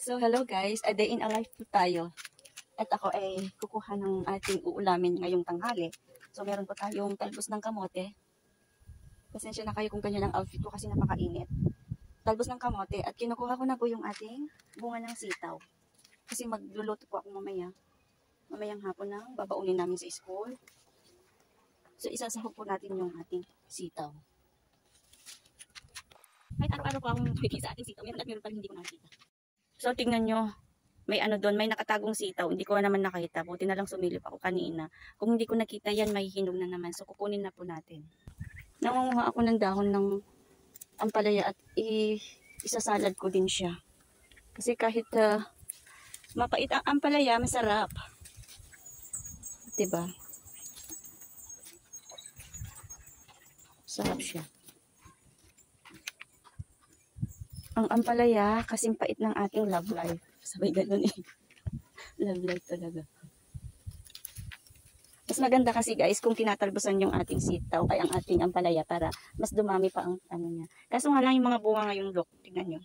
So, hello guys. A day in a life po tayo. At ako ay kukuha ng ating uulamin ngayong tanghali. So, meron po tayong talbos ng kamote. Pasensya na kayo kung ganyan ang outfit ko kasi napakainit. Talbos ng kamote. At kinukuha ko na po yung ating bunga ng sitaw. Kasi magluluto po ako mamaya. Mamayang hapon na babaunin namin sa school. So, isasahog po natin yung ating sitaw. Kahit araw-araw po akong tuwigi sa ating sitaw. Meron at meron pa hindi ko nakikita. So, tingnan nyo. May ano doon, may nakatagong sitaw. Hindi ko naman nakita. Buti na lang sumilip ako kanina. Kung hindi ko nakita yan, may hinog na naman. So, kukunin na po natin. Nangunguha ako ng dahon ng ampalaya at isasalad ko din siya. Kasi kahit mapait ang ampalaya, masarap. Diba? Sarap siya. Ang ampalaya, kasing pait ng ating love life. Sabay ganun eh. Love life talaga. Mas maganda kasi guys kung tinatalbosan yung ating sitaw ay ang ating ampalaya para mas dumami pa ang ano niya. Kaso nga lang yung mga bunga ngayong look, tingnan nyo.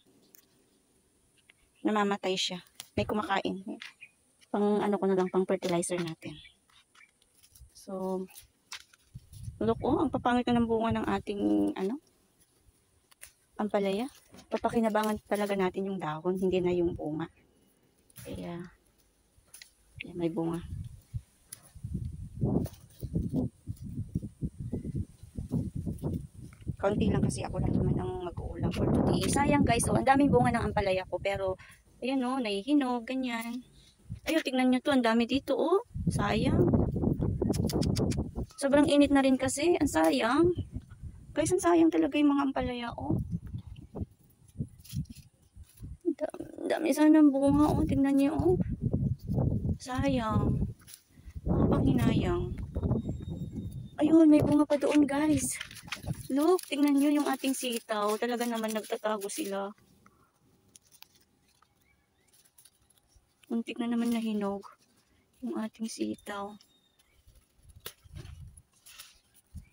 Namamatay siya. May kumakain. Pang ano ko na lang, pang fertilizer natin. So, look oh, ang papangit na ng bunga ng ating ano, ampalaya. Papakinabangan talaga natin yung dahon, hindi na yung bunga. Kaya, may bunga. Kaunti lang kasi ako lang naman ang mag-uulam for today. Sayang guys, oh, ang daming bunga ng ampalaya ko. Pero, ayan oh, nahihinog, ganyan. Ayun, tignan nyo to, ang dami dito oh. Sayang. Sobrang init na rin kasi, ang sayang. Guys, ang sayang talaga yung mga ampalaya oh. Dami sana ng bunga oh, tignan nyo oh. Sayang. Panghinayang. Ayun, may bunga pa doon guys. Look, tingnan nyo yung ating sitaw. Talaga naman nagtatago sila. Muntik na naman nahinog yung ating sitaw.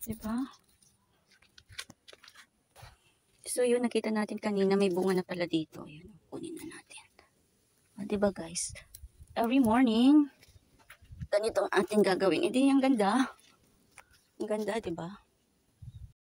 Diba? So yun, nakita natin kanina may bunga na pala dito. Ayun, kunin na natin. Diba guys? Every morning, ganito ang ating gagawin. Hindi, ang ganda. Ang ganda, diba?